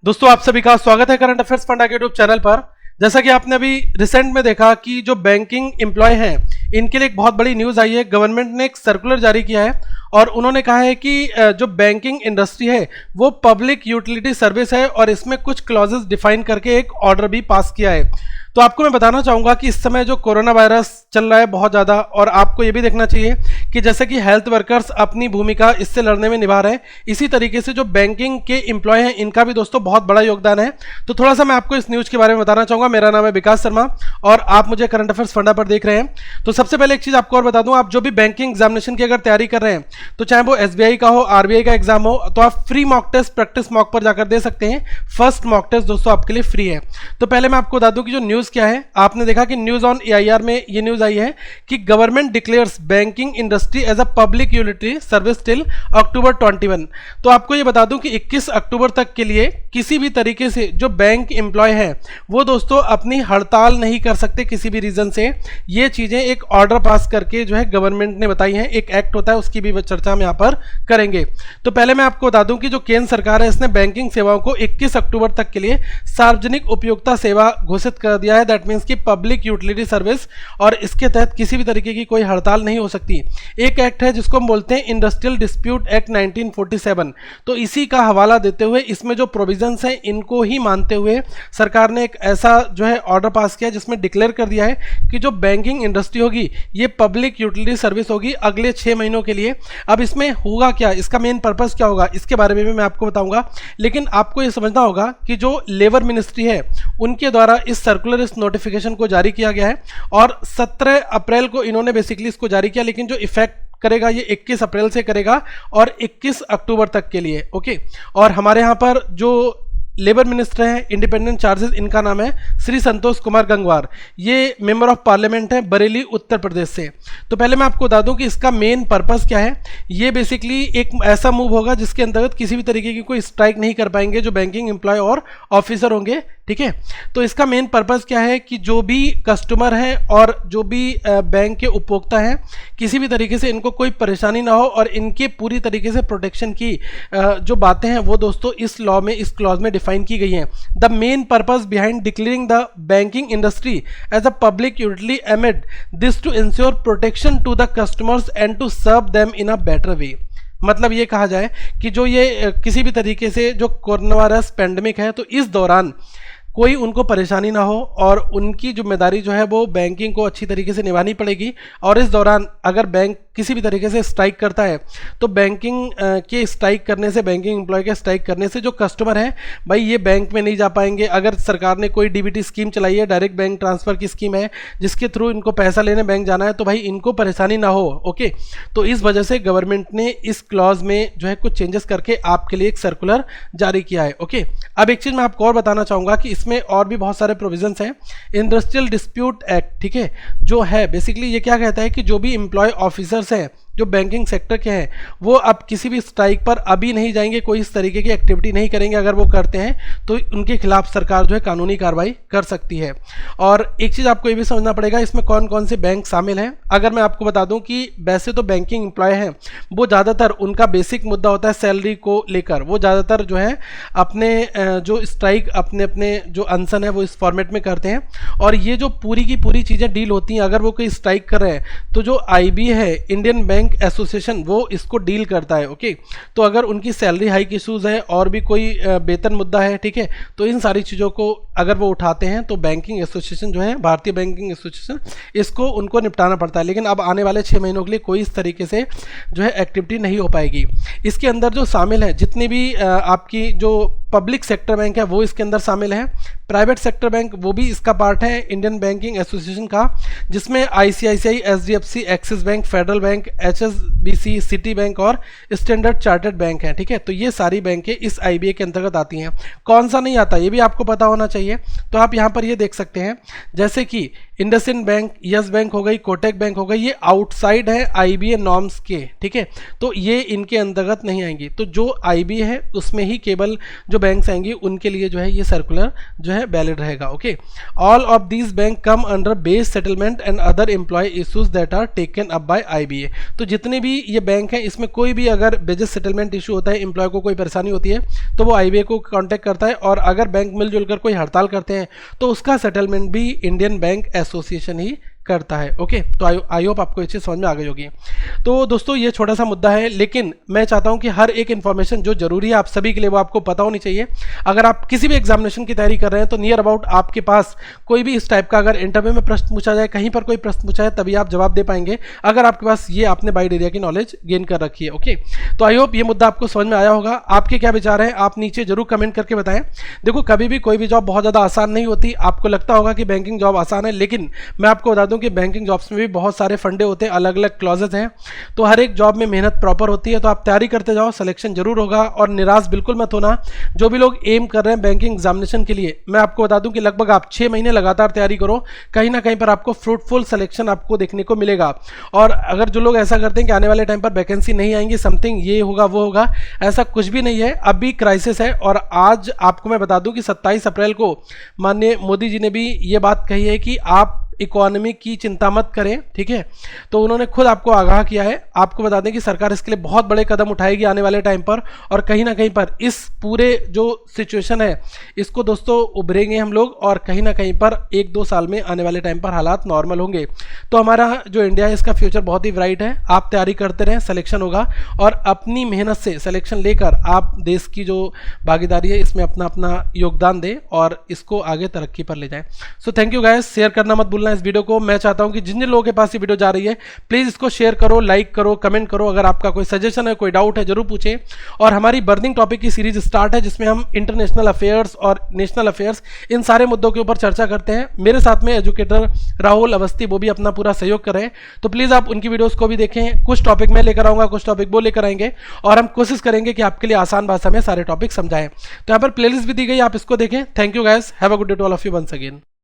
दोस्तों आप सभी का स्वागत है करंट अफेयर्स फंडा के यूट्यूब चैनल पर। जैसा कि आपने अभी रिसेंट में देखा कि जो बैंकिंग एम्प्लॉय हैं इनके लिए एक बहुत बड़ी न्यूज़ आई है। गवर्नमेंट ने एक सर्कुलर जारी किया है और उन्होंने कहा है कि जो बैंकिंग इंडस्ट्री है वो पब्लिक यूटिलिटी सर्विस है और इसमें कुछ क्लॉजेस डिफाइन करके एक ऑर्डर भी पास किया है। तो आपको मैं बताना चाहूँगा कि इस समय जो कोरोना वायरस चल रहा है बहुत ज़्यादा, और आपको ये भी देखना चाहिए कि जैसे कि हेल्थ वर्कर्स अपनी भूमिका इससे लड़ने में निभा रहे हैं, इसी तरीके से जो बैंकिंग के एम्प्लॉय हैं इनका भी दोस्तों बहुत बड़ा योगदान है। तो थोड़ा सा मैं आपको इस न्यूज़ के बारे में बताना चाहूँगा। मेरा नाम है विकास शर्मा और आप मुझे करंट अफेयर्स फंडा पर देख रहे हैं। तो सबसे पहले एक चीज़ आपको और बता दूँ, आप जो भी बैंकिंग एग्जामिनेशन की अगर तैयारी कर रहे हैं तो चाहे वो SBI का हो, RBI का एग्जाम हो, तो आप free mock test practice mock पर जाकर दे सकते हैं। फर्स्ट मॉक टेस्ट दोस्तों आपके लिए फ्री है। तो पहले मैं आपको बता दूं कि जो न्यूज़ क्या है। आपने देखा कि न्यूज़ ऑन AIR में ये न्यूज़ आई है कि government declares banking industry as a public utility service till October 21। तो आपको ये बता दूं कि 21 अक्टूबर तक के लिए किसी भी तरीके से जो बैंक एम्प्लॉय है वो दोस्तों अपनी हड़ताल नहीं कर सकते किसी भी रीजन से। ये चीज़ें एक ऑर्डर पास करके जो है गवर्नमेंट ने बताई हैं, एक एक्ट होता है उसकी भी चर्चा हम यहाँ पर करेंगे। तो पहले मैं आपको बता दूं कि जो केंद्र सरकार है इसने बैंकिंग सेवाओं को 21 अक्टूबर तक के लिए सार्वजनिक उपयोगिता सेवा घोषित कर दिया है। दैट मीन्स की पब्लिक यूटिलिटी सर्विस, और इसके तहत किसी भी तरीके की कोई हड़ताल नहीं हो सकती। एक एक्ट है जिसको हम बोलते हैं इंडस्ट्रियल डिस्प्यूट एक्ट 1947। तो इसी का हवाला देते हुए इसमें जो प्रोविजंस हैं इनको ही मानते हुए सरकार ने एक ऐसा जो है ऑर्डर पास किया जिसमें डिक्लेयर कर दिया है कि जो बैंकिंग इंडस्ट्री होगी ये पब्लिक यूटिलिटी सर्विस होगी अगले 6 महीनों के लिए। अब इसमें होगा क्या, इसका मेन पर्पस क्या होगा, इसके बारे में भी मैं आपको बताऊंगा। लेकिन आपको ये समझना होगा कि जो लेबर मिनिस्ट्री है उनके द्वारा इस सर्कुलर, इस नोटिफिकेशन को जारी किया गया है और 17 अप्रैल को इन्होंने बेसिकली इसको जारी किया, लेकिन जो इफेक्ट करेगा ये 21 अप्रैल से करेगा और 21 अक्टूबर तक के लिए। ओके, और हमारे यहाँ पर जो लेबर मिनिस्टर हैं इंडिपेंडेंट चार्जेस, इनका नाम है श्री संतोष कुमार गंगवार। ये मेंबर ऑफ पार्लियामेंट है बरेली उत्तर प्रदेश से। तो पहले मैं आपको बता दूं कि इसका मेन पर्पस क्या है। ये बेसिकली एक ऐसा मूव होगा जिसके अंतर्गत किसी भी तरीके की कोई स्ट्राइक नहीं कर पाएंगे जो बैंकिंग एम्प्लॉय और ऑफिसर होंगे, ठीक है। तो इसका मेन पर्पस क्या है कि जो भी कस्टमर हैं और जो भी बैंक के उपभोक्ता हैं किसी भी तरीके से इनको कोई परेशानी ना हो और इनके पूरी तरीके से प्रोटेक्शन की जो बातें हैं वो दोस्तों इस लॉ में, इस क्लॉज में डिफाइन की गई हैं। The main purpose behind declaring the banking industry as a public utility amid this to ensure protection to the customers and to serve them in a better way. मतलब ये कहा जाए कि जो ये किसी भी तरीके से जो कोरोना वायरस पेंडेमिक है तो इस दौरान कोई उनको परेशानी ना हो और उनकी जिम्मेदारी जो है वो बैंकिंग को अच्छी तरीके से निभानी पड़ेगी। और इस दौरान अगर बैंक किसी भी तरीके से स्ट्राइक करता है तो बैंकिंग के स्ट्राइक करने से, बैंकिंग एम्प्लॉय के स्ट्राइक करने से जो कस्टमर हैं भाई ये बैंक में नहीं जा पाएंगे। अगर सरकार ने कोई DBT स्कीम चलाई है, डायरेक्ट बैंक ट्रांसफ़र की स्कीम है जिसके थ्रू इनको पैसा लेने बैंक जाना है, तो भाई इनको परेशानी ना हो। ओके, तो इस वजह से गवर्नमेंट ने इस क्लॉज में जो है कुछ चेंजेस करके आपके लिए एक सर्कुलर जारी किया है। ओके, अब एक चीज़ मैं आपको और बताना चाहूँगा कि इसमें और भी बहुत सारे प्रोविजंस हैं। इंडस्ट्रियल डिस्प्यूट एक्ट, ठीक है, जो है बेसिकली ये क्या कहता है कि जो भी एम्प्लॉय ऑफिसर्स हैं जो बैंकिंग सेक्टर के हैं वो अब किसी भी स्ट्राइक पर अभी नहीं जाएंगे, कोई इस तरीके की एक्टिविटी नहीं करेंगे। अगर वो करते हैं तो उनके खिलाफ सरकार जो है कानूनी कार्रवाई कर सकती है। और एक चीज़ आपको ये भी समझना पड़ेगा इसमें कौन कौन से बैंक शामिल हैं। अगर मैं आपको बता दूं कि वैसे तो बैंकिंग एम्प्लॉय हैं वो ज़्यादातर उनका बेसिक मुद्दा होता है सैलरी को लेकर, वो ज़्यादातर जो है अपने जो स्ट्राइक अपने अपने जो अनशन है वो इस फॉर्मेट में करते हैं। और ये जो पूरी की पूरी चीज़ें डील होती हैं, अगर वो कोई स्ट्राइक कर रहे हैं तो जो IB है इंडियन बैंक एसोसिएशन वो इसको डील करता है। ओके, तो अगर उनकी सैलरी हाइक इशूज़ है और भी कोई वेतन मुद्दा है, ठीक है, तो इन सारी चीज़ों को अगर वो उठाते हैं तो बैंकिंग एसोसिएशन जो है, भारतीय बैंकिंग एसोसिएशन, इसको उनको निपटाना पड़ता है। लेकिन अब आने वाले 6 महीनों के लिए कोई इस तरीके से जो है एक्टिविटी नहीं हो पाएगी। इसके अंदर जो शामिल है जितनी भी आपकी जो पब्लिक सेक्टर बैंक है वो इसके अंदर शामिल है, प्राइवेट सेक्टर बैंक वो भी इसका पार्ट है इंडियन बैंकिंग एसोसिएशन का, जिसमें ICICI, SDFC, axis bank, federal bank, HSBC, city bank और स्टैंडर्ड चार्टर्ड बैंक है, ठीक है। तो ये सारी बैंकें इस IBA के अंतर्गत आती हैं। कौन सा नहीं आता ये भी आपको पता होना चाहिए। तो आप यहाँ पर ये देख सकते हैं जैसे कि इंडसइंड बैंक, यस बैंक हो गई, कोटक बैंक हो गई, ये आउटसाइड है आईबीए नॉर्म्स के, ठीक है, तो ये इनके अंतर्गत नहीं आएंगी। तो जो आईबीए है उसमें ही केवल जो बैंक्स आएंगी उनके लिए जो है ये सर्कुलर जो है वैलिड रहेगा। Okay, all of these bank come under base settlement and other employ issues that are taken up by IBA. तो जितने भी ये बैंक हैं इसमें कोई भी अगर बेसिस सेटलमेंट इशू होता है, एम्प्लॉय को कोई परेशानी होती है तो वो आईबीए को कांटेक्ट करता है, और अगर बैंक मिलजुल कर कोई हड़ताल करते हैं तो उसका सेटलमेंट भी इंडियन बैंक एसोसिएशन ही करता है। ओके, तो आई होप आपको ये चीज़ समझ में आ गई होगी। तो दोस्तों ये छोटा सा मुद्दा है, लेकिन मैं चाहता हूं कि हर एक इन्फॉर्मेशन जो जरूरी है आप सभी के लिए वो आपको पता होनी चाहिए। अगर आप किसी भी एग्जामिनेशन की तैयारी कर रहे हैं तो नियर अबाउट आपके पास कोई भी इस टाइप का अगर इंटरव्यू में प्रश्न पूछा जाए, कहीं पर कोई प्रश्न पूछा है, तभी आप जवाब दे पाएंगे अगर आपके पास ये आपने बाइट एरिया की नॉलेज गेन कर रखी है। ओके, तो आई होप ये मुद्दा आपको समझ में आया होगा। आपके क्या विचार हैं आप नीचे जरूर कमेंट करके बताएं। देखो कभी भी कोई भी जॉब बहुत ज़्यादा आसान नहीं होती। आपको लगता होगा कि बैंकिंग जॉब आसान है, लेकिन मैं आपको बता दूं कि बैंकिंग जॉब्स में भी बहुत सारे फंडे होते हैं, अलग अलग क्लॉजेज हैं, तो हर एक जॉब में मेहनत प्रॉपर होती है। तो आप तैयारी करते जाओ, सिलेक्शन जरूर होगा, और निराश बिल्कुल मत होना। जो भी लोग एम कर रहे हैं बैंकिंग एग्जामिनेशन के लिए, मैं आपको बता दूं कि लगभग आप 6 महीने लगातार तैयारी करो, कहीं ना कहीं पर आपको फ्रूटफुल सिलेक्शन आपको देखने को मिलेगा। और अगर जो लोग ऐसा करते हैं कि आने वाले टाइम पर वैकेंसी नहीं आएंगी, समथिंग ये होगा वो होगा, ऐसा कुछ भी नहीं है। अब भी क्राइसिस है, और आज आपको मैं बता दूं कि 27 अप्रैल को माननीय मोदी जी ने भी ये बात कही है कि आप इकोनॉमी की चिंता मत करें, ठीक है। तो उन्होंने खुद आपको आगाह किया है। आपको बता दें कि सरकार इसके लिए बहुत बड़े कदम उठाएगी आने वाले टाइम पर, और कहीं ना कहीं पर इस पूरे जो सिचुएशन है इसको दोस्तों उभरेंगे हम लोग, और कहीं ना कहीं पर 1-2 साल में आने वाले टाइम पर हालात नॉर्मल होंगे। तो हमारा जो इंडिया है इसका फ्यूचर बहुत ही ब्राइट है। आप तैयारी करते रहें, सिलेक्शन होगा, और अपनी मेहनत से सिलेक्शन लेकर आप देश की जो भागीदारी है इसमें अपना अपना योगदान दें और इसको आगे तरक्की पर ले जाएं। So thank you guys, share करना मत भूलना इस वीडियो को। मैं चाहता हूं कि जिन जिन लोगों के पास ये वीडियो जा रही है प्लीज इसको शेयर करो, लाइक करो, कमेंट करो। अगर आपका कोई सजेशन है, कोई डाउट है, जरूर पूछें। और हमारी बर्निंग टॉपिक की सीरीज स्टार्ट है जिसमें हम इंटरनेशनल अफेयर्स और नेशनल अफेयर्स इन सारे मुद्दों के ऊपर चर्चा करते हैं। मेरे साथ में एजुकेटर राहुल अवस्थी वो भी अपना पूरा सहयोग कर रहे हैं, तो प्लीज आप उनकी वीडियोस को भी देखें। कुछ टॉपिक मैं लेकर आऊंगा, कुछ टॉपिक वो लेकर आएंगे, और हम कोशिश करेंगे कि आपके लिए आसान भाषा में सारे टॉपिक समझाएं। तो यहाँ पर प्लेलिस्ट भी दी गई, आप इसको देखें। Thank you guys, have a good day to all of you once again.